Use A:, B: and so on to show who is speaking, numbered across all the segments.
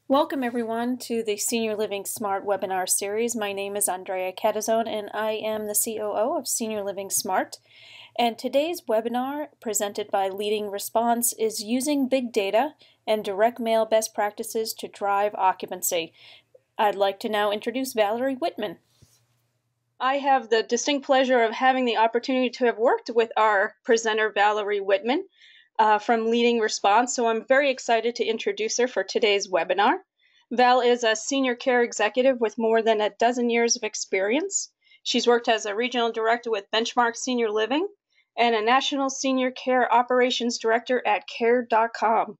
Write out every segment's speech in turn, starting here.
A: Welcome everyone to the Senior Living Smart webinar series. My name is Andrea Catazone and I am the COO of Senior Living Smart. And today's webinar, presented by Leading Response, is using big data and direct mail best practices to drive occupancy. I'd like to now introduce Valerie Whitman. I have the distinct pleasure of having the opportunity to have worked with our presenter, Valerie Whitman, from Leading Response, so I'm very excited to introduce her for today's webinar. Val is a senior care executive with more than a dozen years of experience. She's worked as a regional director with Benchmark Senior Living and a national senior care operations director at care.com.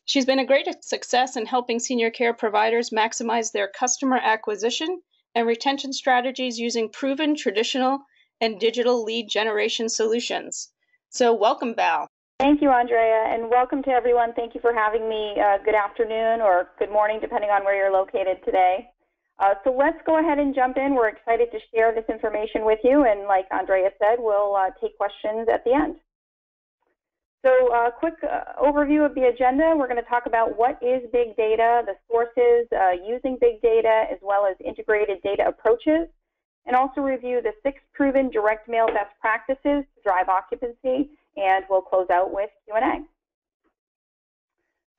A: She's been a great success in helping senior care providers maximize their customer acquisition and retention strategies using proven traditional and digital lead generation solutions. So welcome, Val.
B: Thank you, Andrea, and welcome to everyone. Thank you for having me. Good afternoon or good morning, depending on where you're located today. So let's go ahead and jump in. We're excited to share this information with you, and like Andrea said, we'll take questions at the end. So a quick overview of the agenda. We're going to talk about what is big data, the sources using big data, as well as integrated data approaches, and also review the 6 proven direct mail best practices to drive occupancy, and we'll close out with Q&A.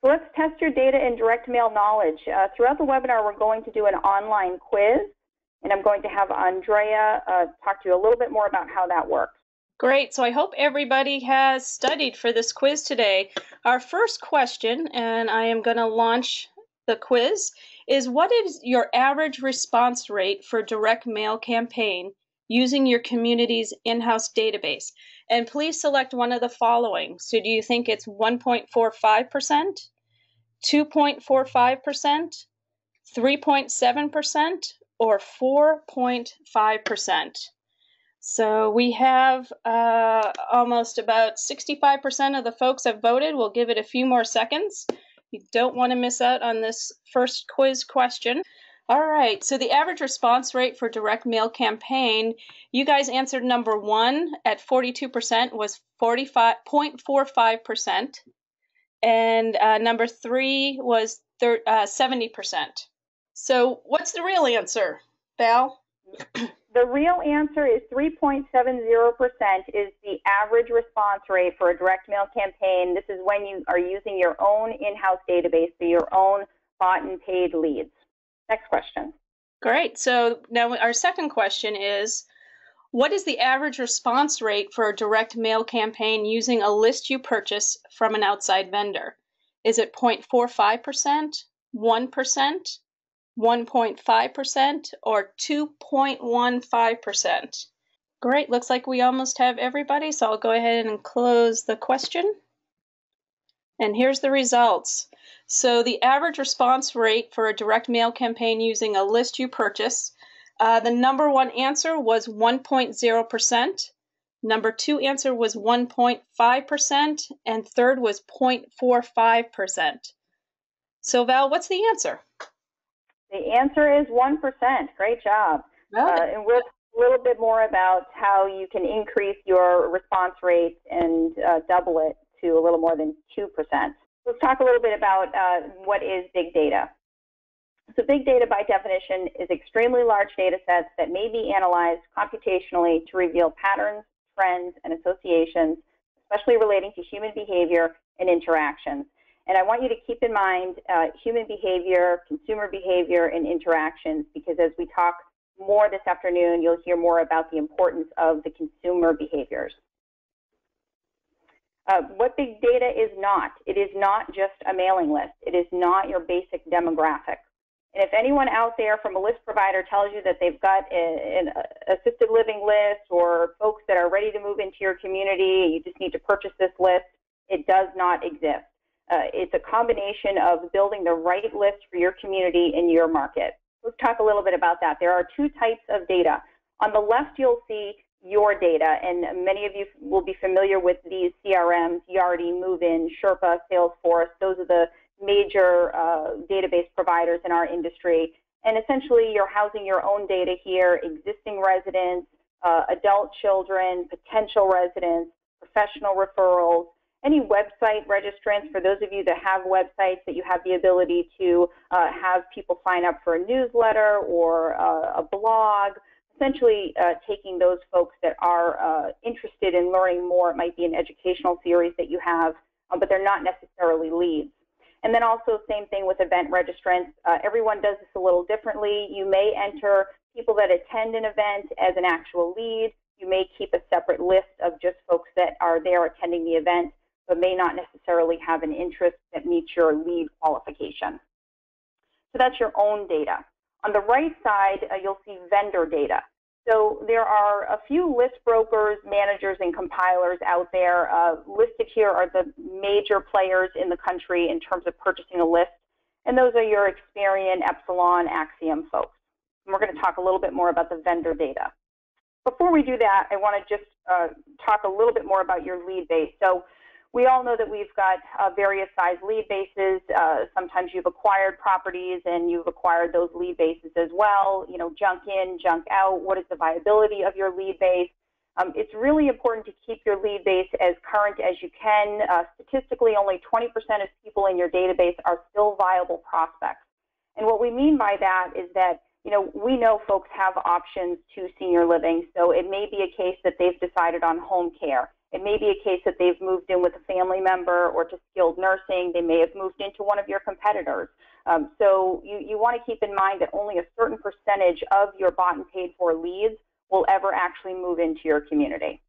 B: So let's test your data and direct mail knowledge. Throughout the webinar, we're going to do an online quiz, and I'm going to have Andrea talk to you a little bit more about how that works.
A: Great, so I hope everybody has studied for this quiz today. Our first question, and I am going to launch the quiz, is what is your average response rate for direct mail campaign using your community's in-house database? And please select one of the following. So do you think it's 1.45%, 2.45%, 3.7%, or 4.5%? So we have almost about 65% of the folks have voted. We'll give it a few more seconds. You don't want to miss out on this first quiz question. All right, so the average response rate for direct mail campaign, you guys answered number 1 at 42% was 45.45%, and number 3 was 70%. So what's the real answer, Val?
B: The real answer is 3.70% is the average response rate for a direct mail campaign. This is when you are using your own in-house database, so your own bought and paid leads. Next question.
A: Great. So now our second question is, what is the average response rate for a direct mail campaign using a list you purchase from an outside vendor? Is it 0.45%, 1%, 1.5%, or 2.15%? Great. Looks like we almost have everybody, so I'll go ahead and close the question. And here's the results. So the average response rate for a direct mail campaign using a list you purchase, the number 1 answer was 1.0%, number 2 answer was 1.5%, and third was 0.45%. So Val, what's the answer?
B: The answer is 1%. Great job. And we'll talk a little bit more about how you can increase your response rate and double it to a little more than 2%. Let's talk a little bit about what is big data. So big data, by definition, is extremely large data sets that may be analyzed computationally to reveal patterns, trends, and associations, especially relating to human behavior and interactions. And I want you to keep in mind human behavior, consumer behavior, and interactions, because as we talk more this afternoon, you'll hear more about the importance of the consumer behaviors. What big data is not, it is not just a mailing list. It is not your basic demographic. And if anyone out there from a list provider tells you that they've got an assisted living list or folks that are ready to move into your community, you just need to purchase this list, it does not exist. It's a combination of building the right list for your community in your market. Let's talk a little bit about that. There are 2 types of data. On the left, you'll see your data, and many of you will be familiar with these CRMs, Yardi, Move-In, Sherpa, Salesforce. Those are the major database providers in our industry. And essentially, you're housing your own data here, existing residents, adult children, potential residents, professional referrals, Any website registrants, for those of you that have websites that you have the ability to have people sign up for a newsletter or a blog, essentially taking those folks that are interested in learning more. It might be an educational series that you have, but they're not necessarily leads. And then also same thing with event registrants. Everyone does this a little differently. You may enter people that attend an event as an actual lead. You may keep a separate list of just folks that are there attending the event, but may not necessarily have an interest that meets your lead qualification. So that's your own data. On the right side, you'll see vendor data. So there are a few list brokers, managers, and compilers out there. Listed here are the major players in the country in terms of purchasing a list, and those are your Experian, Epsilon, Axiom folks. And we're going to talk a little bit more about the vendor data. Before we do that, I want to just talk a little bit more about your lead base. So we all know that we've got various size lead bases. Sometimes you've acquired properties and you've acquired those lead bases as well. You know, junk in, junk out. What is the viability of your lead base? It's really important to keep your lead base as current as you can. Statistically, only 20% of people in your database are still viable prospects. And what we mean by that is that, you know, we know folks have options to senior living. So it may be a case that they've decided on home care. It may be a case that they've moved in with a family member or to skilled nursing. They may have moved into one of your competitors. So you want to keep in mind that only a certain percentage of your bought and paid for leads will ever actually move into your community.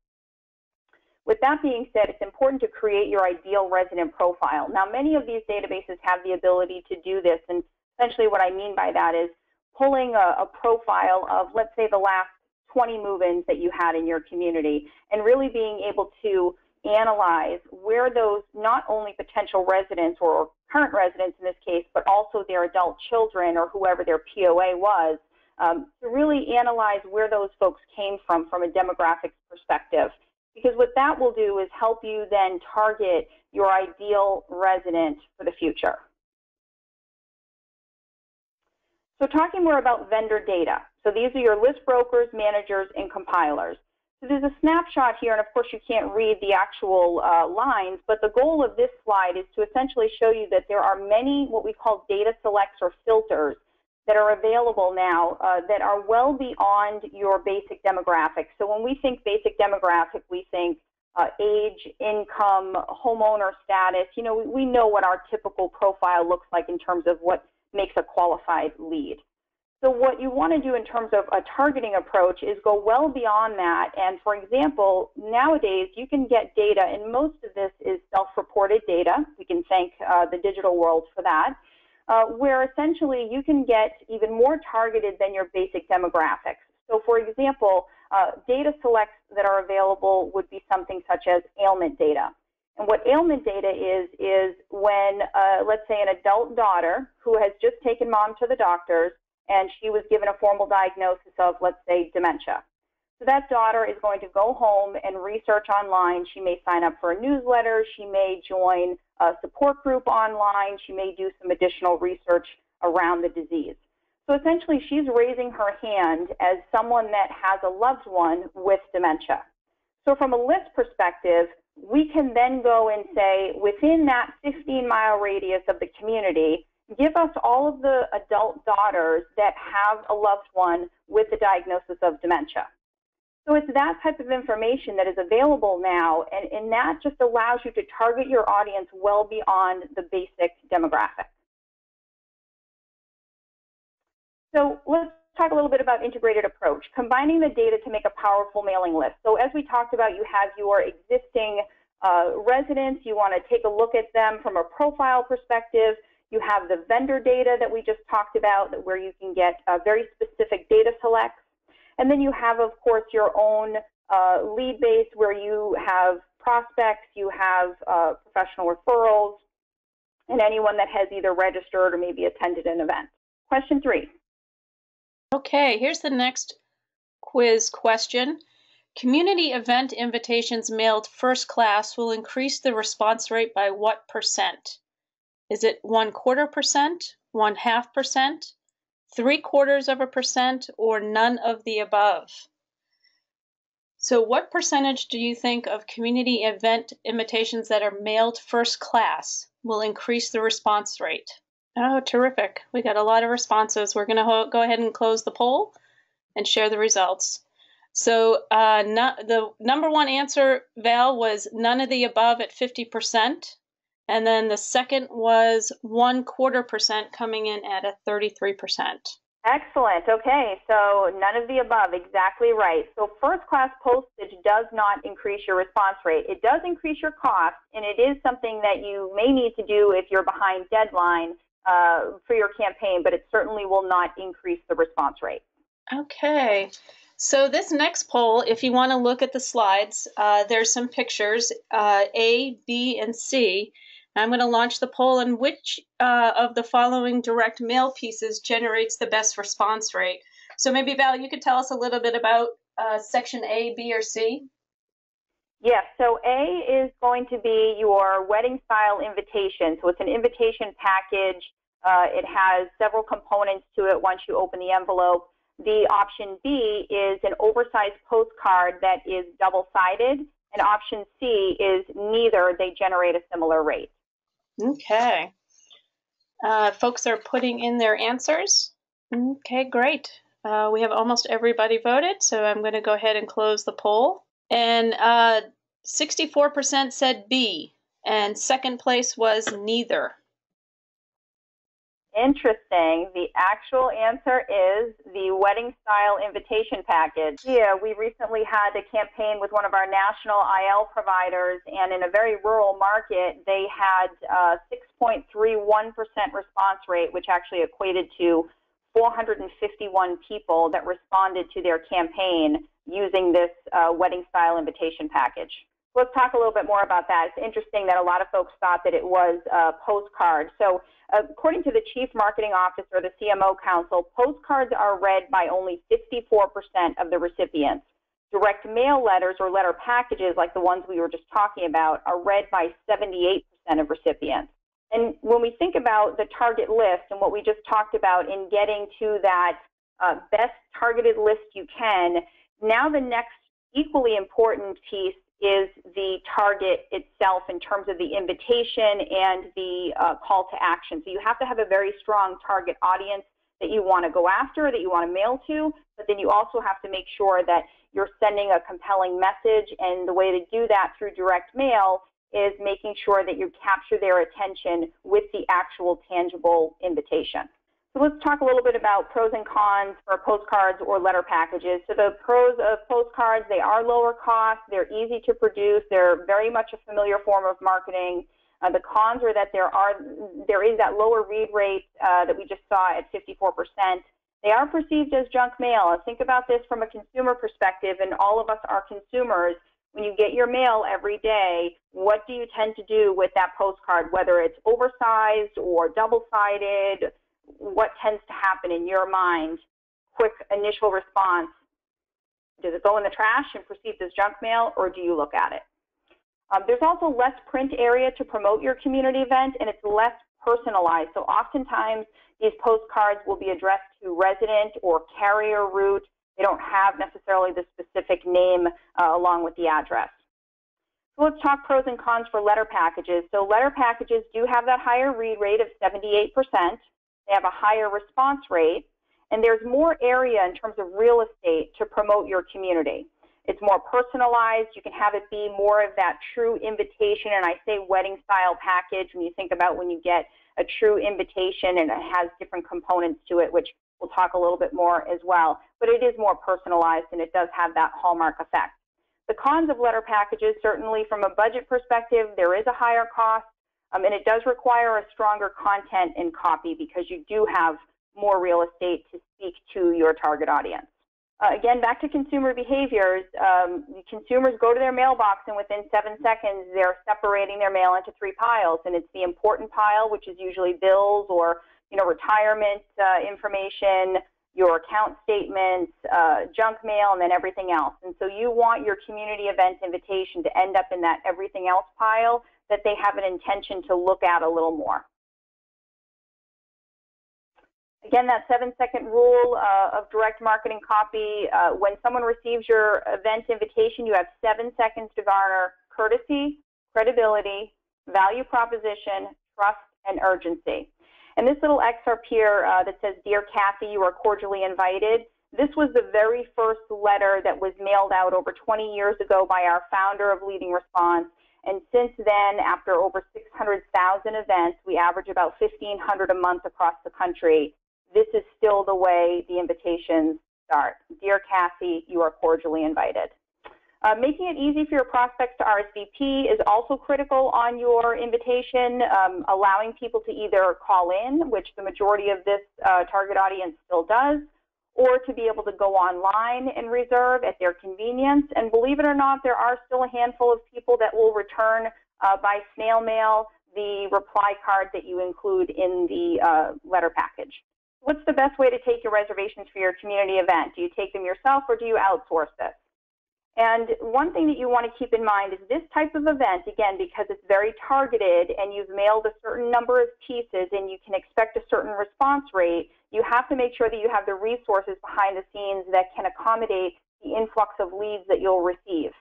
B: With that being said, it's important to create your ideal resident profile. Now, many of these databases have the ability to do this, and essentially what I mean by that is pulling a profile of, let's say, the last 20 move-ins that you had in your community, and really being able to analyze where those not only potential residents or current residents in this case, but also their adult children or whoever their POA was, to really analyze where those folks came from a demographics perspective. Because what that will do is help you then target your ideal resident for the future. So talking more about vendor data. So these are your list brokers, managers, and compilers. So there's a snapshot here, and of course you can't read the actual lines, but the goal of this slide is to essentially show you that there are many what we call data selects or filters that are available now that are well beyond your basic demographics. So when we think basic demographic, we think age, income, homeowner status. You know, we know what our typical profile looks like in terms of what makes a qualified lead. So what you want to do in terms of a targeting approach is go well beyond that. And for example, nowadays you can get data, and most of this is self-reported data. We can thank the digital world for that, where essentially you can get even more targeted than your basic demographics. So for example, data selects that are available would be something such as ailment data. And what ailment data is when, let's say, an adult daughter who has just taken mom to the doctors and she was given a formal diagnosis of, let's say, dementia. So that daughter is going to go home and research online. She may sign up for a newsletter. She may join a support group online. She may do some additional research around the disease. So essentially, she's raising her hand as someone that has a loved one with dementia. So from a list perspective, we can then go and say, within that 15-mile radius of the community, give us all of the adult daughters that have a loved one with the diagnosis of dementia. So it's that type of information that is available now, and that just allows you to target your audience well beyond the basic demographic. So let's talk a little bit about integrated approach, combining the data to make a powerful mailing list. So as we talked about, you have your existing residents. You want to take a look at them from a profile perspective. You have the vendor data that we just talked about, where you can get very specific data selects. And then you have, of course, your own lead base where you have prospects, you have professional referrals, and anyone that has either registered or maybe attended an event. Question 3.
A: Okay, here's the next quiz question. Community event invitations mailed first class will increase the response rate by what percent? Is it 1/4%, 1/2%, 3/4%, or none of the above? So what percentage do you think of community event invitations that are mailed first class will increase the response rate? Oh, terrific. We got a lot of responses. We're going to go ahead and close the poll and share the results. So the number one answer, Val, was none of the above at 50%. And then the second was 1/4% coming in at a 33%.
B: Excellent. Okay, so none of the above, exactly right. So first class postage does not increase your response rate. It does increase your cost, and it is something that you may need to do if you're behind deadline for your campaign, but it certainly will not increase the response rate.
A: Okay. So this next poll, if you want to look at the slides, there's some pictures, A, B, and C. I'm going to launch the poll on which of the following direct mail pieces generates the best response rate. So maybe, Val, you could tell us a little bit about section A, B, or C?
B: Yes, so A is going to be your wedding style invitation. So it's an invitation package. It has several components to it once you open the envelope. The option B is an oversized postcard that is double-sided, and option C is neither. They generate a similar rate.
A: Okay. Folks are putting in their answers. Okay, great. We have almost everybody voted, so I'm going to go ahead and close the poll. And 64% said B, and second place was neither.
B: Interesting. The actual answer is the wedding style invitation package. Yeah, we recently had a campaign with one of our national IL providers, and in a very rural market, they had 6.31% response rate, which actually equated to 451 people that responded to their campaign using this wedding style invitation package. Let's talk a little bit more about that. It's interesting that a lot of folks thought that it was a postcard. So according to the Chief Marketing Officer, the CMO Council, postcards are read by only 54% of the recipients. Direct mail letters or letter packages, like the ones we were just talking about, are read by 78% of recipients. And when we think about the target list and what we just talked about in getting to that best targeted list you can, now the next equally important piece is the target itself in terms of the invitation and the call to action. So you have to have a very strong target audience that you want to go after, that you want to mail to, but then you also have to make sure that you're sending a compelling message, and the way to do that through direct mail is making sure that you capture their attention with the actual tangible invitation. So let's talk a little bit about pros and cons for postcards or letter packages. So the pros of postcards, they are lower cost, they're easy to produce, they're very much a familiar form of marketing. The cons are that there is that lower read rate that we just saw at 54%. They are perceived as junk mail. Think about this from a consumer perspective, and all of us are consumers. When you get your mail every day, what do you tend to do with that postcard, whether it's oversized or double-sided? What tends to happen in your mind? Quick initial response. Does it go in the trash and perceived as junk mail, or do you look at it? There's also less print area to promote your community event, and it's less personalized. So oftentimes these postcards will be addressed to resident or carrier route. They don't have necessarily the specific name along with the address. So let's talk pros and cons for letter packages. So letter packages do have that higher read rate of 78%. They have a higher response rate, and there's more area in terms of real estate to promote your community. It's more personalized. You can have it be more of that true invitation, and I say wedding style package when you think about when you get a true invitation, and it has different components to it, which we'll talk a little bit more as well. But it is more personalized, and it does have that hallmark effect. The cons of letter packages, certainly from a budget perspective, there is a higher cost, and it does require a stronger content and copy because you do have more real estate to speak to your target audience. Again, back to consumer behaviors, consumers go to their mailbox, and within 7 seconds, they're separating their mail into 3 piles, and it's the important pile, which is usually bills or retirement information, your account statements, junk mail, and then everything else. And so you want your community event invitation to end up in that everything else pile that they have an intention to look at a little more. Again, that 7-second rule of direct marketing copy, when someone receives your event invitation, you have 7 seconds to garner courtesy, credibility, value proposition, trust, and urgency. And this little excerpt here that says, "Dear Kathy, you are cordially invited." This was the very first letter that was mailed out over 20 years ago by our founder of Leading Response. And since then, after over 600,000 events, we average about 1,500 a month across the country. This is still the way the invitations start. "Dear Kathy, you are cordially invited." Making it easy for your prospects to RSVP is also critical on your invitation, allowing people to either call in, which the majority of this target audience still does, or to be able to go online and reserve at their convenience. And believe it or not, there are still a handful of people that will return by snail mail the reply card that you include in the letter package. What's the best way to take your reservations for your community event? Do you take them yourself or do you outsource this? And one thing that you want to keep in mind is this type of event, again, because it's very targeted and you've mailed a certain number of pieces and you can expect a certain response rate, you have to make sure that you have the resources behind the scenes that can accommodate the influx of leads that you'll receive.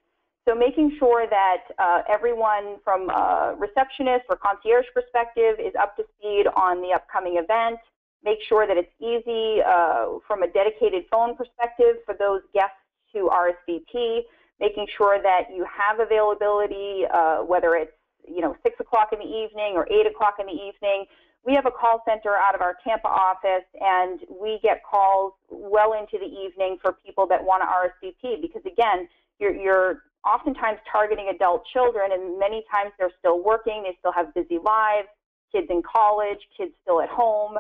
B: So making sure that everyone from a receptionist or concierge perspective is up to speed on the upcoming event. Make sure that it's easy from a dedicated phone perspective for those guests to RSVP, making sure that you have availability, whether it's 6 o'clock in the evening or 8 o'clock in the evening. We have a call center out of our Tampa office, and we get calls well into the evening for people that want to RSVP because, again, you're oftentimes targeting adult children, and many times they're still working, they still have busy lives, kids in college, kids still at home.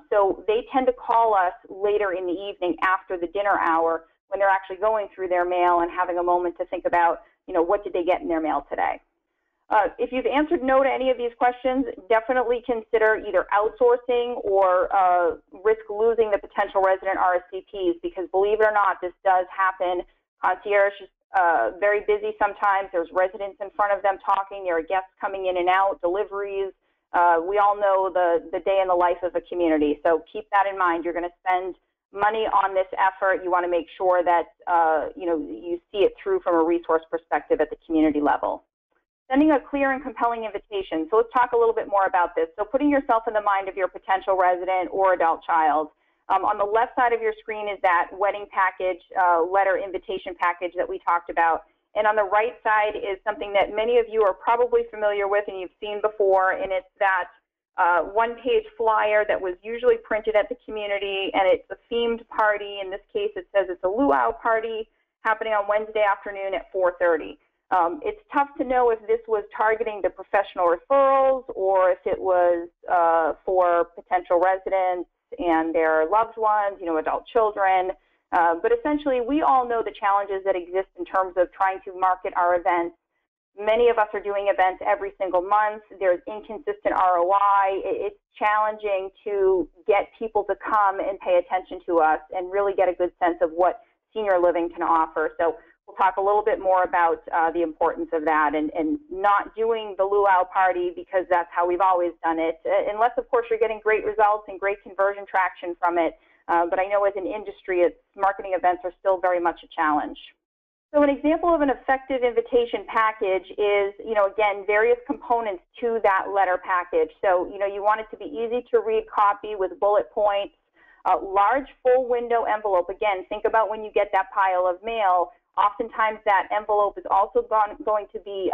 B: So they tend to call us later in the evening after the dinner hour when they're actually going through their mail and having a moment to think about, what did they get in their mail today. If you've answered no to any of these questions, definitely consider either outsourcing or risk losing the potential resident RSVPs because, believe it or not, this does happen. Concierge is very busy sometimes. There's residents in front of them talking. There are guests coming in and out, deliveries. We all know the day in the life of a community, so keep that in mind. You're going to spend money on this effort. You want to make sure that you see it through from a resource perspective at the community level. Sending a clear and compelling invitation. So let's talk a little bit more about this. So putting yourself in the mind of your potential resident or adult child. On the left side of your screen is that wedding package, letter invitation package that we talked about. And on the right side is something that many of you are probably familiar with and you've seen before, and it's that one-page flyer that was usually printed at the community, and it's a themed party. In this case, it says it's a luau party happening on Wednesday afternoon at 4:30. It's tough to know if this was targeting the professional referrals or if it was for potential residents and their loved ones, adult children. But essentially, we all know the challenges that exist in terms of trying to market our events. Many of us are doing events every single month. There's inconsistent ROI. It's challenging to get people to come and pay attention to us and really get a good sense of what senior living can offer. So we'll talk a little bit more about the importance of that and not doing the luau party because that's how we've always done it, unless, of course, you're getting great results and great conversion traction from it. But I know as an industry, marketing events are still very much a challenge. So an example of an effective invitation package is, again, various components to that letter package. So, you want it to be easy to read copy with bullet points, large full window envelope. Again, think about when you get that pile of mail. Oftentimes that envelope is also going to be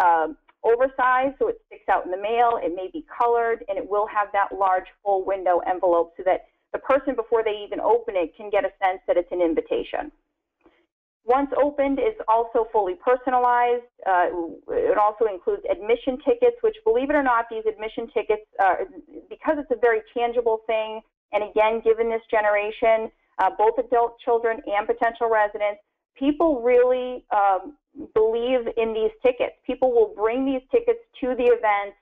B: oversized, so it sticks out in the mail. It may be colored, and it will have that large full window envelope so that the person, before they even open it, can get a sense that it's an invitation. Once opened, it's also fully personalized. It also includes admission tickets, which, believe it or not, these admission tickets, because it's a very tangible thing, and again, given this generation, both adult children and potential residents, people really believe in these tickets. People will bring these tickets to the event.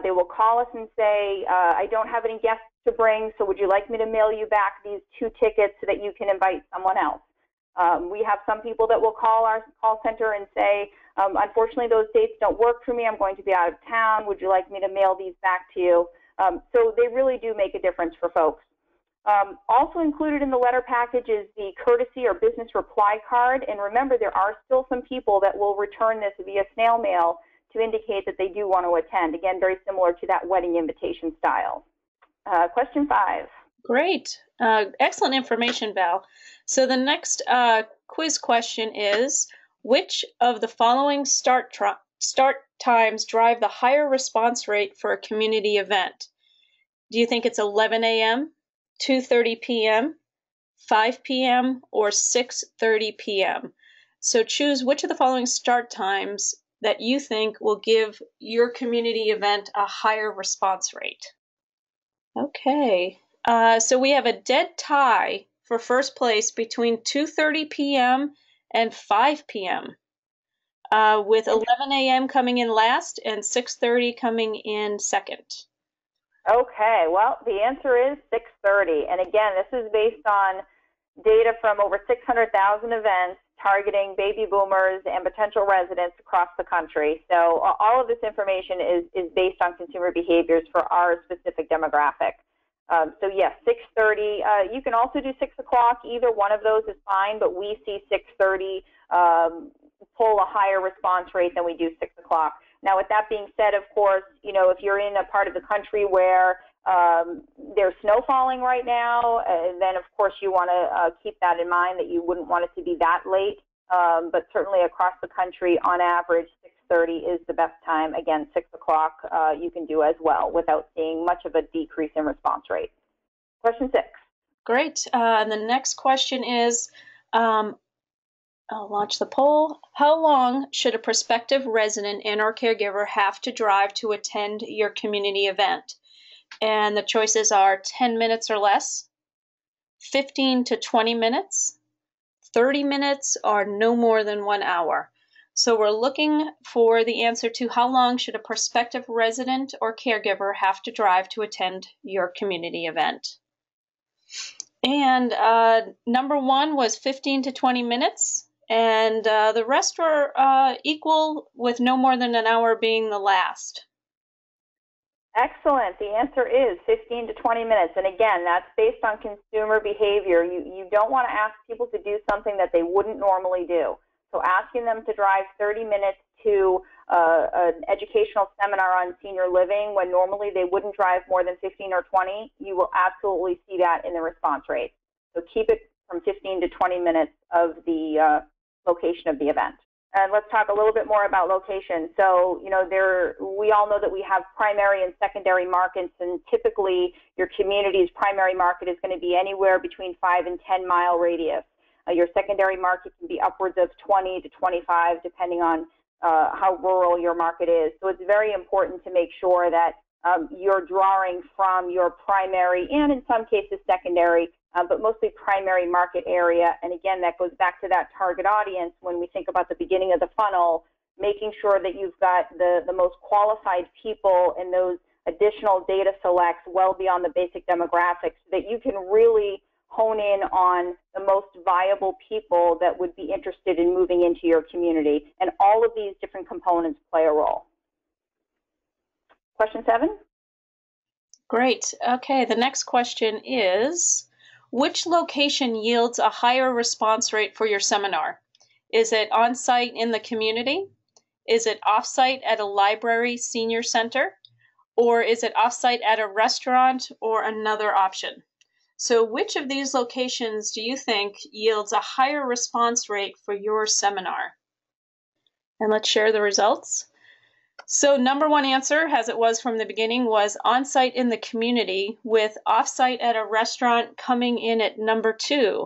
B: They will call us and say, I don't have any guests to bring, so would you like me to mail you back these 2 tickets so that you can invite someone else? We have some people that will call our call center and say, unfortunately, those dates don't work for me. I'm going to be out of town. Would you like me to mail these back to you? So they really do make a difference for folks. Also included in the letter package is the courtesy or business reply card. And remember, there are still some people that will return this via snail mail to indicate that they do want to attend. Again, very similar to that wedding invitation style. Question 5.
A: Great. Excellent information, Val. So the next quiz question is, which of the following start times drive the higher response rate for a community event? Do you think it's 11 a.m., 2:30 p.m., 5 p.m., or 6:30 p.m.? So choose which of the following start times that you think will give your community event a higher response rate. Okay, so we have a dead tie for first place between 2:30 p.m. and 5 p.m., with 11 a.m. coming in last and 6:30 coming in second.
B: Okay, well, the answer is 6:30. And again, this is based on data from over 600,000 events targeting baby boomers and potential residents across the country. So all of this information is based on consumer behaviors for our specific demographic. So yes, 6:30. You can also do 6 o'clock. Either one of those is fine, but we see 6:30 pull a higher response rate than we do 6 o'clock. Now, with that being said, of course, you know, if you're in a part of the country where there's snow falling right now, then of course you want to keep that in mind, that you wouldn't want it to be that late. But certainly across the country, on average, 6:30 is the best time. Again, 6 o'clock you can do as well without seeing much of a decrease in response rate. Question 6.
A: Great. And the next question is, I'll launch the poll. How long should a prospective resident and or caregiver have to drive to attend your community event? And the choices are 10 minutes or less, 15 to 20 minutes, 30 minutes, or no more than 1 hour. So we're looking for the answer to how long should a prospective resident or caregiver have to drive to attend your community event. And number 1 was 15 to 20 minutes. And the rest were equal, with no more than an hour being the last.
B: Excellent. The answer is 15 to 20 minutes. And again, that's based on consumer behavior. You don't want to ask people to do something that they wouldn't normally do. So asking them to drive 30 minutes to an educational seminar on senior living when normally they wouldn't drive more than 15 or 20, you will absolutely see that in the response rate. So keep it from 15 to 20 minutes of the location of the event. And let's talk a little bit more about location. So, you know, we all know that we have primary and secondary markets, and typically your community's primary market is going to be anywhere between 5 and 10 mile radius. Your secondary market can be upwards of 20 to 25, depending on how rural your market is. So it's very important to make sure that you're drawing from your primary and in some cases secondary, but mostly primary market area. And again, that goes back to that target audience when we think about the beginning of the funnel, making sure that you've got the most qualified people and those additional data selects well beyond the basic demographics, so that you can really hone in on the most viable people that would be interested in moving into your community. And all of these different components play a role. Question 7.
A: Great. Okay, the next question is, which location yields a higher response rate for your seminar? Is it on-site in the community? Is it off-site at a library senior center? Or is it off-site at a restaurant or another option? So which of these locations do you think yields a higher response rate for your seminar? And let's share the results. So number 1 answer, as it was from the beginning, was on-site in the community, with off-site at a restaurant coming in at number 2.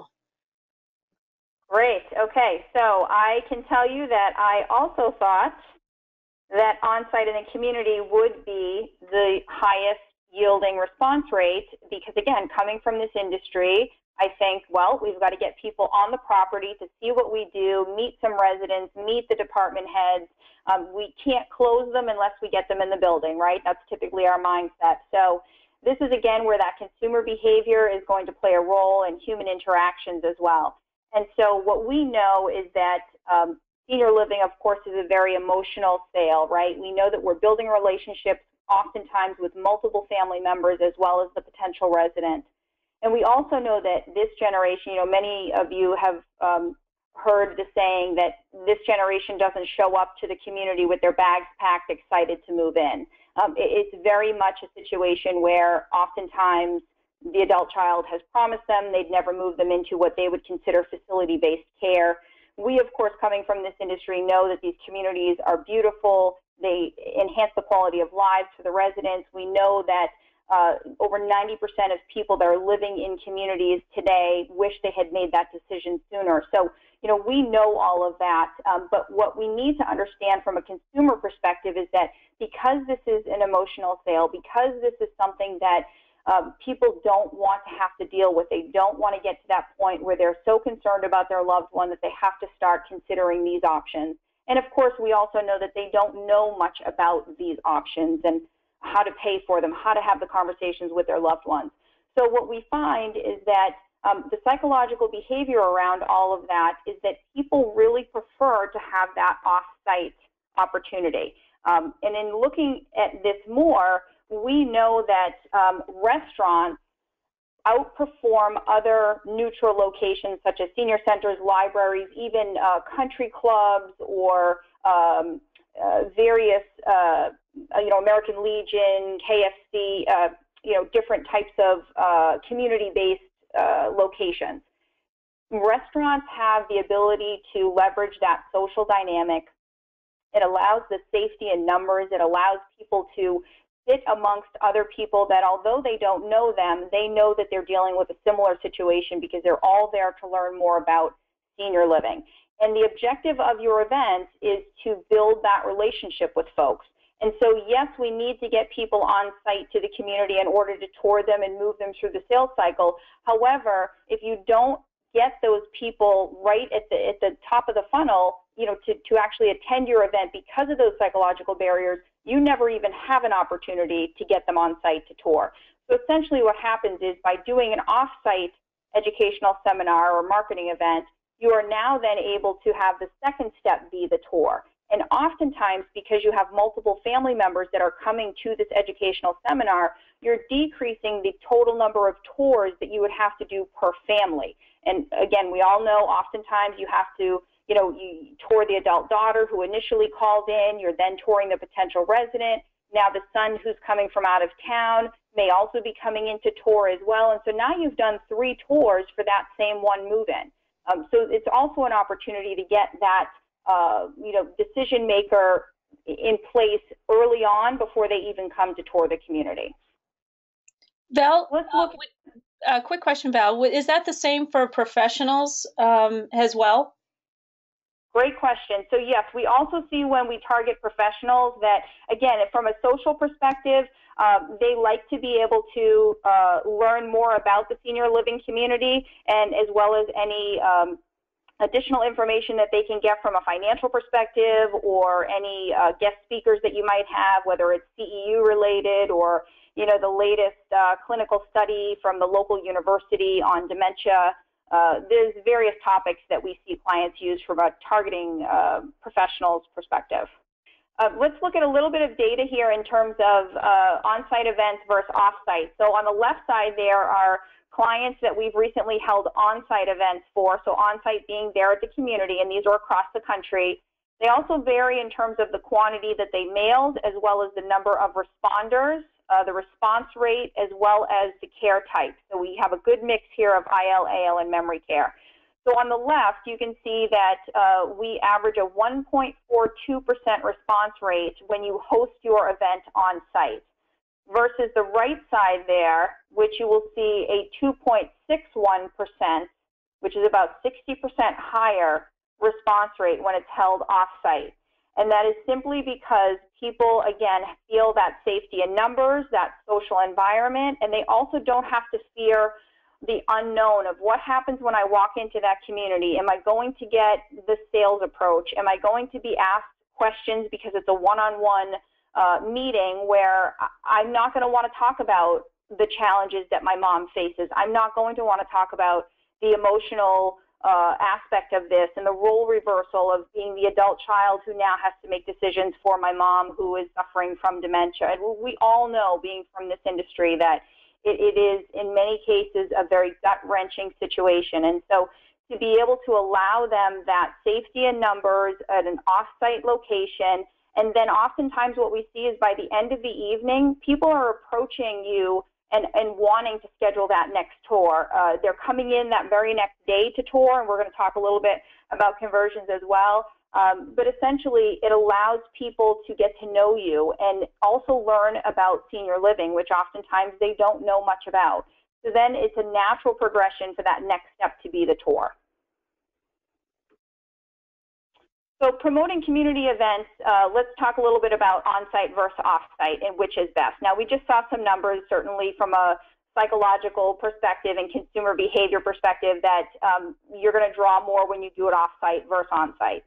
B: Great. Okay, so I can tell you that I also thought that on-site in the community would be the highest yielding response rate, because again, coming from this industry, I think, well, we've got to get people on the property to see what we do, meet some residents, meet the department heads. We can't close them unless we get them in the building, right? That's typically our mindset. So this is, again, where that consumer behavior is going to play a role, in human interactions as well. And so what we know is that senior living, of course, is a very emotional sale, right? We know that we're building relationships oftentimes with multiple family members as well as the potential resident. And we also know that this generation, many of you have heard the saying that this generation doesn't show up to the community with their bags packed, excited to move in. It's very much a situation where oftentimes the adult child has promised them they'd never move them into what they would consider facility-based care. We, of course, coming from this industry, know that these communities are beautiful. They enhance the quality of lives for the residents. We know that over 90% of people that are living in communities today wish they had made that decision sooner. So, we know all of that, but what we need to understand from a consumer perspective is that because this is an emotional sale, because this is something that people don't want to have to deal with, they don't want to get to that point where they're so concerned about their loved one that they have to start considering these options. And of course, we also know that they don't know much about these options and how to pay for them, how to have the conversations with their loved ones. So what we find is that the psychological behavior around all of that is that people really prefer to have that off-site opportunity. And in looking at this more, we know that restaurants outperform other neutral locations such as senior centers, libraries, even country clubs or various, American Legion, KFC, different types of community-based locations. Restaurants have the ability to leverage that social dynamic. It allows the safety in numbers. It allows people to sit amongst other people that, although they don't know them, they know that they're dealing with a similar situation because they're all there to learn more about senior living. And the objective of your event is to build that relationship with folks. And so, yes, we need to get people on site to the community in order to tour them and move them through the sales cycle. However, if you don't get those people right at the top of the funnel, to actually attend your event because of those psychological barriers, you never even have an opportunity to get them on site to tour. So essentially what happens is by doing an off-site educational seminar or marketing event, you are now then able to have the second step be the tour. And oftentimes, because you have multiple family members that are coming to this educational seminar, you're decreasing the total number of tours that you would have to do per family. And again, we all know oftentimes you have to, you tour the adult daughter who initially called in, you're then touring the potential resident. Now the son who's coming from out of town may also be coming in to tour as well. And so now you've done 3 tours for that same one move-in. So it's also an opportunity to get that decision maker in place early on before they even come to tour the community.
A: Val, a quick question, Val. Is that the same for professionals as well?
B: Great question. So yes, we also see when we target professionals that, again, from a social perspective, they like to be able to learn more about the senior living community, and as well as any additional information that they can get from a financial perspective or any guest speakers that you might have, whether it's CEU related or the latest clinical study from the local university on dementia. There's various topics that we see clients use from a targeting professionals perspective. Let's look at a little bit of data here in terms of on-site events versus off-site. So on the left side there are clients that we've recently held on-site events for, so on-site being there at the community, and these are across the country. They also vary in terms of the quantity that they mailed, as well as the number of responders, the response rate, as well as the care type. So we have a good mix here of IL, AL, and memory care. So on the left, you can see that we average a 1.42% response rate when you host your event on-site, versus the right side there, which you will see a 2.61%, which is about 60% higher response rate when it's held off-site. And that is simply because people, again, feel that safety in numbers, that social environment, and they also don't have to fear the unknown of what happens when I walk into that community. Am I going to get the sales approach? Am I going to be asked questions because it's a one-on-one meeting where I'm not going to want to talk about the challenges that my mom faces. I'm not going to want to talk about the emotional aspect of this and the role reversal of being the adult child who now has to make decisions for my mom who is suffering from dementia. And we all know, being from this industry, that it is in many cases a very gut-wrenching situation. And so to be able to allow them that safety in numbers at an off-site location, and then oftentimes what we see is by the end of the evening, people are approaching you and wanting to schedule that next tour. They're coming in that very next day to tour, and we're going to talk a little bit about conversions as well. But essentially, it allows people to get to know you and also learn about senior living, which oftentimes they don't know much about. So then it's a natural progression for that next step to be the tour. So promoting community events, let's talk a little bit about on-site versus off-site and which is best. Now, we just saw some numbers, certainly from a psychological perspective and consumer behavior perspective, that you're going to draw more when you do it off-site versus on-site.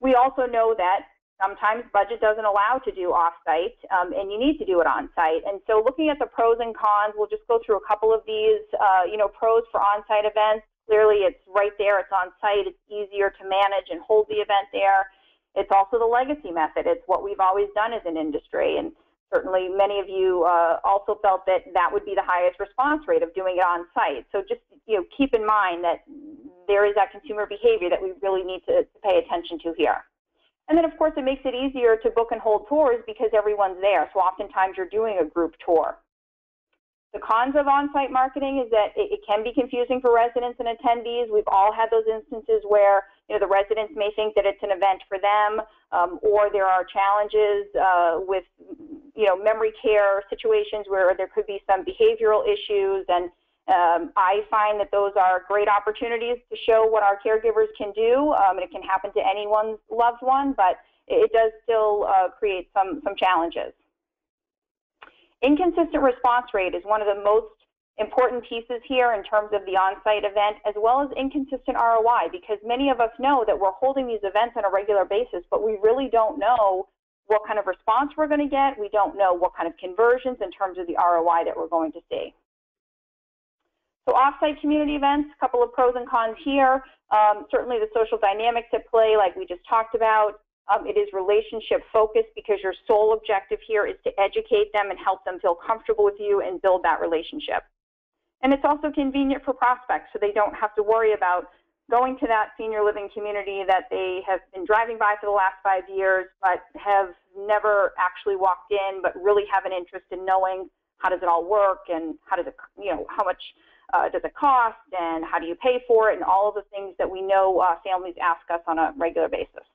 B: We also know that sometimes budget doesn't allow to do off-site, and you need to do it on-site. And so looking at the pros and cons, we'll just go through a couple of these, pros for on-site events. Clearly, it's right there, it's on-site, it's easier to manage and hold the event there. It's also the legacy method. It's what we've always done as an industry, and certainly many of you also felt that that would be the highest response rate of doing it on-site. So just keep in mind that there is that consumer behavior that we really need to pay attention to here. And then, of course, it makes it easier to book and hold tours because everyone's there. So oftentimes you're doing a group tour. The cons of on-site marketing is that it can be confusing for residents and attendees. We've all had those instances where the residents may think that it's an event for them, or there are challenges with memory care situations where there could be some behavioral issues. And I find that those are great opportunities to show what our caregivers can do. It can happen to anyone's loved one, but it does still create some challenges. Inconsistent response rate is one of the most important pieces here in terms of the on-site event, as well as inconsistent ROI, because many of us know that we're holding these events on a regular basis, but we really don't know what kind of response we're going to get. We don't know what kind of conversions in terms of the ROI that we're going to see. So off-site community events, a couple of pros and cons here. Certainly the social dynamics at play, like we just talked about. It is relationship focused because your sole objective here is to educate them and help them feel comfortable with you and build that relationship. And it's also convenient for prospects, so they don't have to worry about going to that senior living community that they have been driving by for the last 5 years, but have never actually walked in, but really have an interest in knowing how does it all work and how does it, how much does it cost and how do you pay for it, and all of the things that we know families ask us on a regular basis.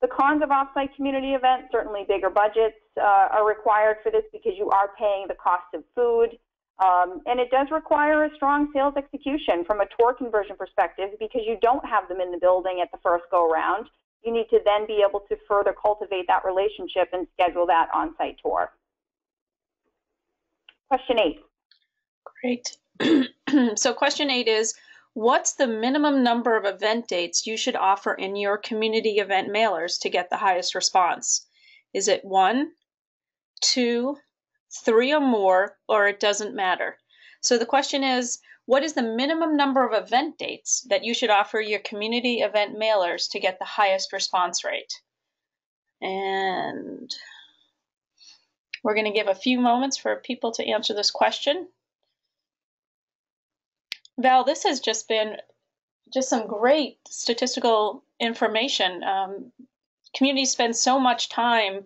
B: The cons of off-site community events, certainly bigger budgets are required for this because you are paying the cost of food. And it does require a strong sales execution from a tour conversion perspective because you don't have them in the building at the first go-around. You need to then be able to further cultivate that relationship and schedule that on-site tour. Question 8.
A: Great. So question 8 is, what's the minimum number of event dates you should offer in your community event mailers to get the highest response? Is it 1, 2, 3 or more, or it doesn't matter? So the question is, what is the minimum number of event dates that you should offer your community event mailers to get the highest response rate? And we're going to give a few moments for people to answer this question. Val, this has just been some great statistical information. Communities spend so much time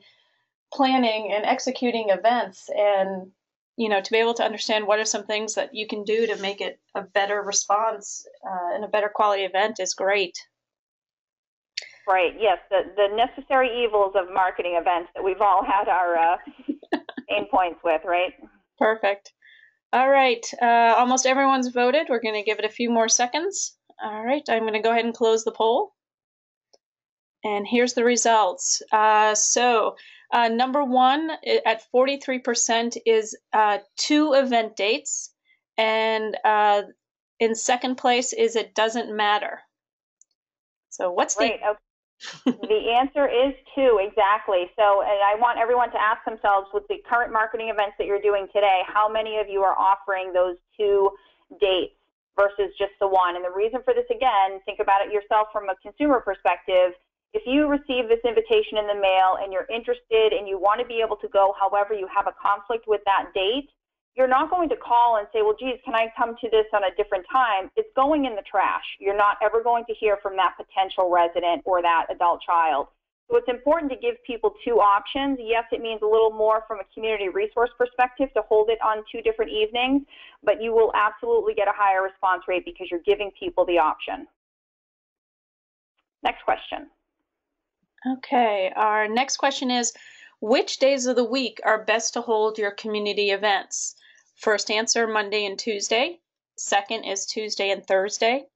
A: planning and executing events, and to be able to understand what are some things that you can do to make it a better response and a better quality event is great.
B: Right. Yes, the necessary evils of marketing events that we've all had our pain points with, right?
A: Perfect. All right, almost everyone's voted. We're going to give it a few more seconds. All right, I'm going to go ahead and close the poll. And here's the results. Number 1 at 43% is 2 event dates. And in second place is it doesn't matter. So what's
B: Great. Okay. The answer is 2, exactly. So, and I want everyone to ask themselves, with the current marketing events that you're doing today, how many of you are offering those 2 dates versus just the 1? And the reason for this, again, think about it yourself from a consumer perspective. If you receive this invitation in the mail and you're interested and you want to be able to go, however, you have a conflict with that date, you're not going to call and say, well, geez, can I come to this on a different time? It's going in the trash. You're not ever going to hear from that potential resident or that adult child. So it's important to give people two options. Yes, it means a little more from a community resource perspective to hold it on 2 different evenings, but you will absolutely get a higher response rate because you're giving people the option. Next question.
A: Okay, our next question is, which days of the week are best to hold your community events? First answer, Monday and Tuesday. Second is Tuesday and Thursday.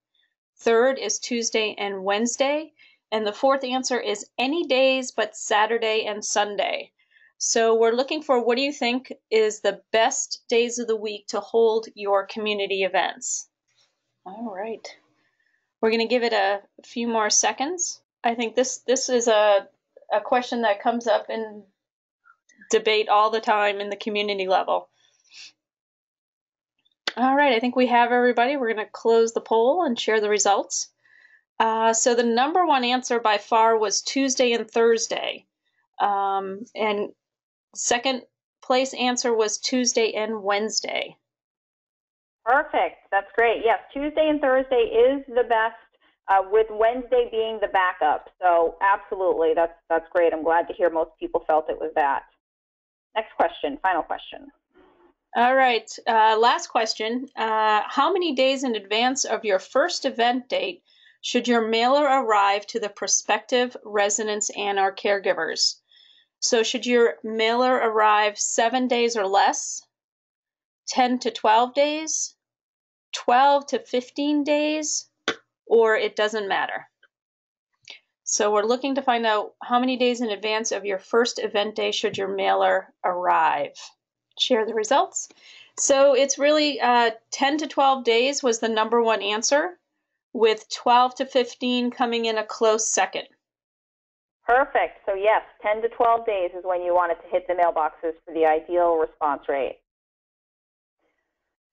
A: Third is Tuesday and Wednesday. And the fourth answer is any days but Saturday and Sunday. So we're looking for, what do you think is the best days of the week to hold your community events? All right. We're going to give it a few more seconds. I think this is a question that comes up in debate all the time in the community level. All right, I think we have everybody. We're going to close the poll and share the results. So the number one answer by far was Tuesday and Thursday. And second place answer was Tuesday and Wednesday.
B: Perfect. That's great. Yes, Tuesday and Thursday is the best, with Wednesday being the backup. So absolutely, that's great. I'm glad to hear most people felt it was that. Next question, final question.
A: All right, last question. How many days in advance of your first event date should your mailer arrive to the prospective residents and our caregivers? So should your mailer arrive 7 days or less, 10 to 12 days, 12 to 15 days, or it doesn't matter? So we're looking to find out how many days in advance of your first event day should your mailer arrive. Share the results. So it's really 10 to 12 days was the number one answer, with 12 to 15 coming in a close second.
B: Perfect. So yes, 10 to 12 days is when you want it to hit the mailboxes for the ideal response rate.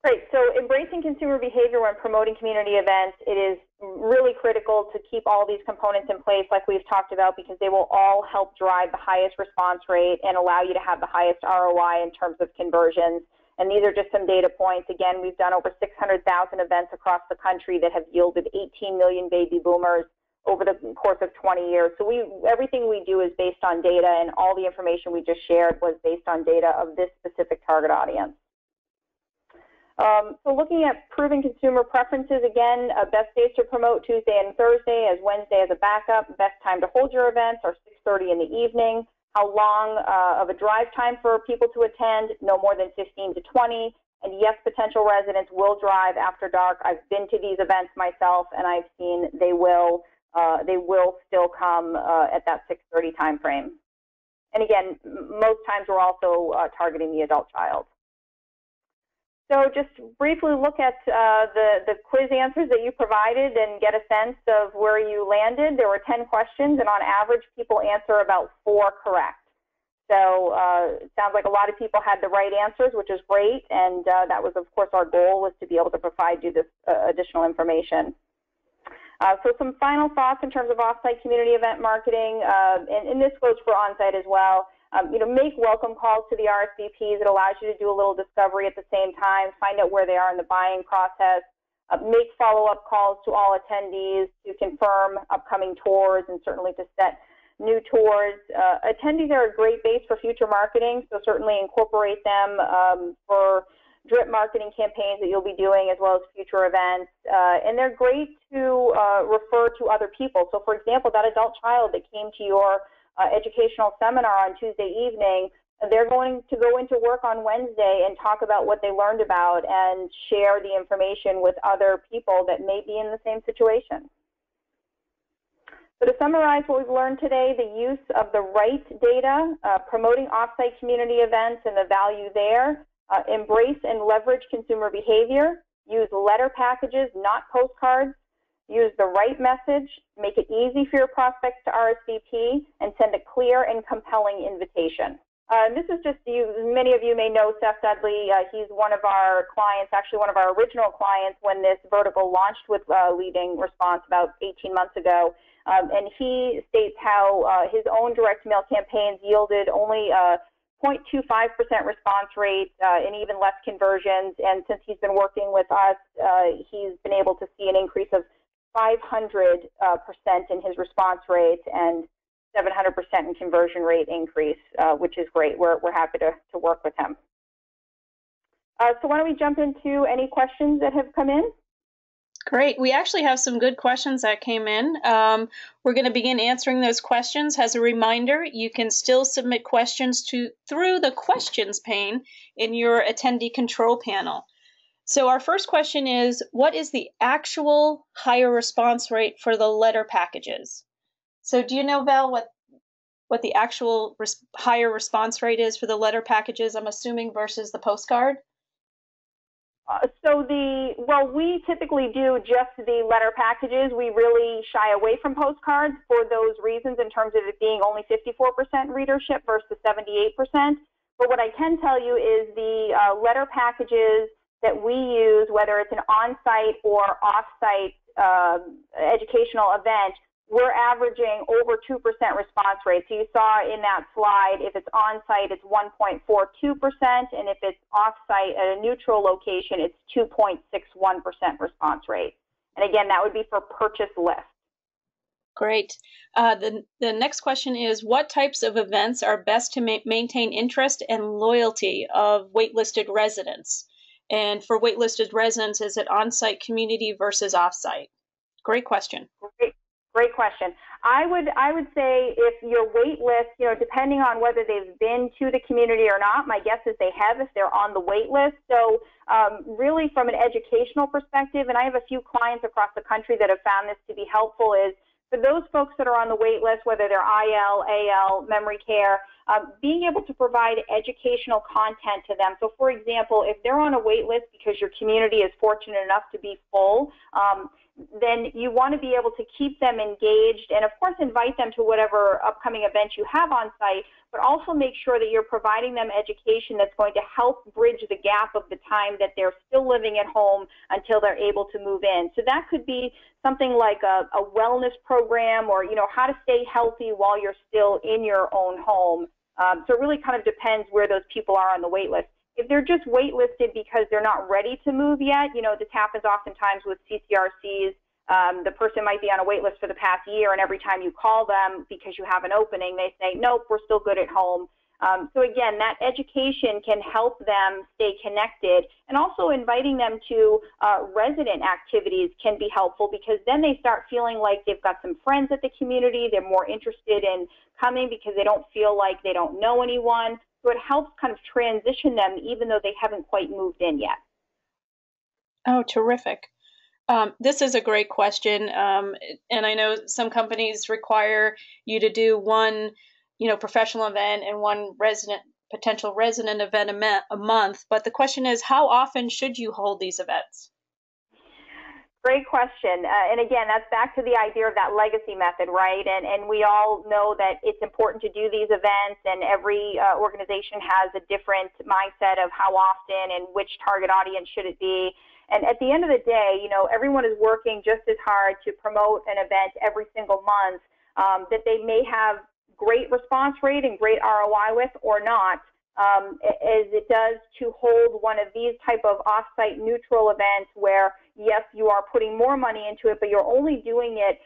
B: Great. So embracing consumer behavior when promoting community events, it is really critical to keep all these components in place like we've talked about, because they will all help drive the highest response rate and allow you to have the highest ROI in terms of conversions. And these are just some data points. Again, we've done over 600,000 events across the country that have yielded 18 million baby boomers over the course of 20 years. So everything we do is based on data, and all the information we just shared was based on data of this specific target audience. So looking at proven consumer preferences, again, best days to promote Tuesday and Thursday, as Wednesday as a backup. Best time to hold your events are 6:30 in the evening. How long of a drive time for people to attend? No more than 15 to 20. And yes, potential residents will drive after dark. I've been to these events myself, and I've seen they will still come at that 6:30 time frame. And again, most times we're also targeting the adult child. So just briefly look at the quiz answers that you provided and get a sense of where you landed. There were 10 questions, and on average, people answer about 4 correct. So it sounds like a lot of people had the right answers, which is great, and that was, of course, our goal, was to be able to provide you this additional information. So some final thoughts in terms of off-site community event marketing, and this goes for on-site as well. Make welcome calls to the RSVPs. It allows you to do a little discovery at the same time, find out where they are in the buying process, make follow-up calls to all attendees to confirm upcoming tours and certainly to set new tours. Attendees are a great base for future marketing, so certainly incorporate them for drip marketing campaigns that you'll be doing, as well as future events. And they're great to refer to other people. So for example, that adult child that came to your educational seminar on Tuesday evening, they're going to go into work on Wednesday and talk about what they learned about and share the information with other people that may be in the same situation. So to summarize what we've learned today, the use of the right data, promoting off-site community events and the value there, embrace and leverage consumer behavior, use letter packages, not postcards, use the right message, make it easy for your prospects to RSVP, and send a clear and compelling invitation. This is just many of you may know Seth Dudley. He's one of our clients, actually one of our original clients when this vertical launched with Leading Response about 18 months ago. And he states how his own direct mail campaigns yielded only 0.25% response rate and even less conversions. And since he's been working with us, he's been able to see an increase of 500% in his response rate and 700% in conversion rate increase, which is great. We're happy to work with him. So why don't we jump into any questions that have come in?
A: Great. We actually have some good questions that came in. We're going to begin answering those questions. As a reminder, you can still submit questions through the questions pane in your attendee control panel. So our first question is, what is the actual higher response rate for the letter packages? So do you know, Val, what the actual higher response rate is for the letter packages, I'm assuming, versus the postcard?
B: Well, we typically do just the letter packages. We really shy away from postcards for those reasons in terms of it being only 54% readership versus 78%. But what I can tell you is the letter packages that we use, whether it's an on-site or off-site educational event, we're averaging over 2% response rate. So you saw in that slide, if it's on-site, it's 1.42%, and if it's off-site at a neutral location, it's 2.61% response rate. And again, that would be for purchase list.
A: Great. The next question is, what types of events are best to maintain interest and loyalty of waitlisted residents? And for waitlisted residents, is it on-site community versus off-site? Great question.
B: Great question. I would say if your wait list, depending on whether they've been to the community or not, my guess is they have if they're on the wait list. So really from an educational perspective, and I have a few clients across the country that have found this to be helpful, is for those folks that are on the wait list, whether they're IL, AL, memory care, being able to provide educational content to them. So for example, if they're on a wait list because your community is fortunate enough to be full, then you want to be able to keep them engaged and, of course, invite them to whatever upcoming events you have on site, but also make sure that you're providing them education that's going to help bridge the gap of the time that they're still living at home until they're able to move in. So that could be something like a wellness program or, how to stay healthy while you're still in your own home. So it really kind of depends where those people are on the wait list. If they're just waitlisted because they're not ready to move yet, this happens oftentimes with CCRCs. The person might be on a wait list for the past year, and every time you call them because you have an opening, they say, nope, we're still good at home. So again, that education can help them stay connected, and also inviting them to resident activities can be helpful because then they start feeling like they've got some friends at the community. They're more interested in coming because they don't feel like they don't know anyone. So it helps kind of transition them even though they haven't quite moved in yet.
A: Oh, terrific. This is a great question. And I know some companies require you to do one, professional event and one potential resident event a month. But the question is, how often should you hold these events?
B: Great question. And again, that's back to the idea of that legacy method, right? And we all know that it's important to do these events, and every organization has a different mindset of how often and which target audience should it be. And at the end of the day, everyone is working just as hard to promote an event every single month that they may have great response rate and great ROI with or not, as it does to hold one of these type of off-site neutral events where, yes, you are putting more money into it, but you're only doing it,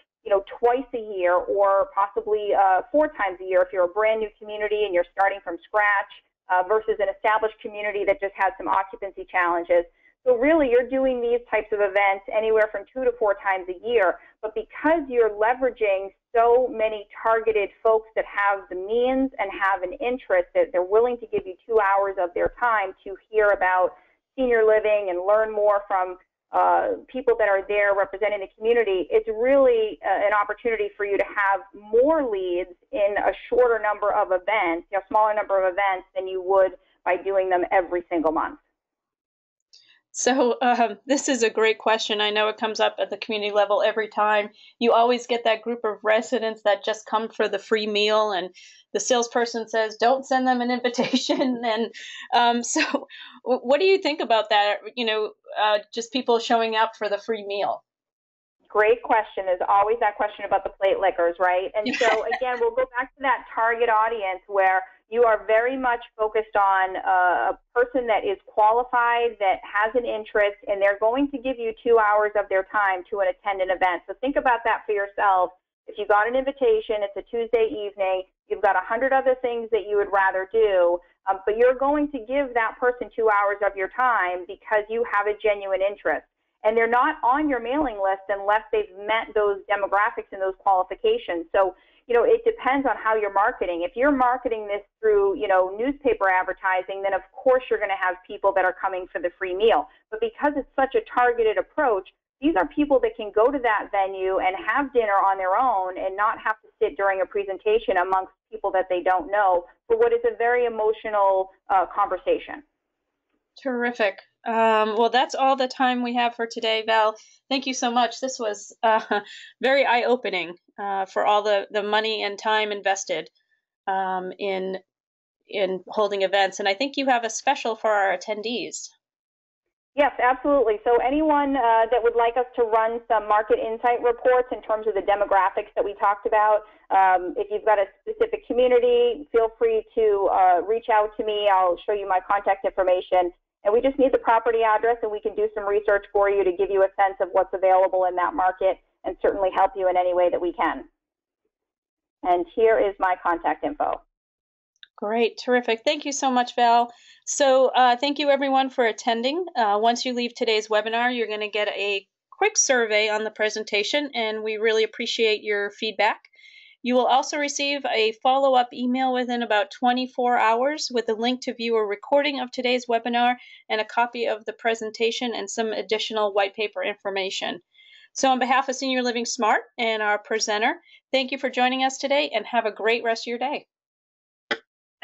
B: twice a year or possibly 4 times a year if you're a brand new community and you're starting from scratch versus an established community that just has some occupancy challenges. So really, you're doing these types of events anywhere from 2 to 4 times a year. But because you're leveraging so many targeted folks that have the means and have an interest, that they're willing to give you 2 hours of their time to hear about senior living and learn more from people that are there representing the community, it's really an opportunity for you to have more leads in a shorter number of events, smaller number of events than you would by doing them every single month.
A: So this is a great question. I know it comes up at the community level every time. You always get that group of residents that just come for the free meal, and the salesperson says, don't send them an invitation. And so what do you think about that? Just people showing up for the free meal.
B: Great question. There's always that question about the plate lickers, right? And so again, we'll go back to that target audience where you are very much focused on a person that is qualified, that has an interest, and they're going to give you 2 hours of their time to attend an event. So think about that for yourself. If you got an invitation, it's a Tuesday evening, you've got 100 other things that you would rather do, but you're going to give that person 2 hours of your time because you have a genuine interest. And they're not on your mailing list unless they've met those demographics and those qualifications. So, it depends on how you're marketing. If you're marketing this through, newspaper advertising, then of course you're going to have people that are coming for the free meal. But because it's such a targeted approach, these are people that can go to that venue and have dinner on their own and not have to sit during a presentation amongst people that they don't know for what is a very emotional conversation.
A: Terrific. Well, that's all the time we have for today, Val. Thank you so much. This was very eye-opening for all the money and time invested in holding events. And I think you have a special for our attendees.
B: Yes, absolutely. So anyone that would like us to run some market insight reports in terms of the demographics that we talked about, if you've got a specific community, feel free to reach out to me. I'll show you my contact information. And we just need the property address, and we can do some research for you to give you a sense of what's available in that market and certainly help you in any way that we can. And here is my contact info.
A: Great, terrific. Thank you so much, Val. So thank you, everyone, for attending. Once you leave today's webinar, you're going to get a quick survey on the presentation, and we really appreciate your feedback. You will also receive a follow-up email within about 24 hours with a link to view a recording of today's webinar and a copy of the presentation and some additional white paper information. So on behalf of Senior Living Smart and our presenter, thank you for joining us today, and have a great rest of your day.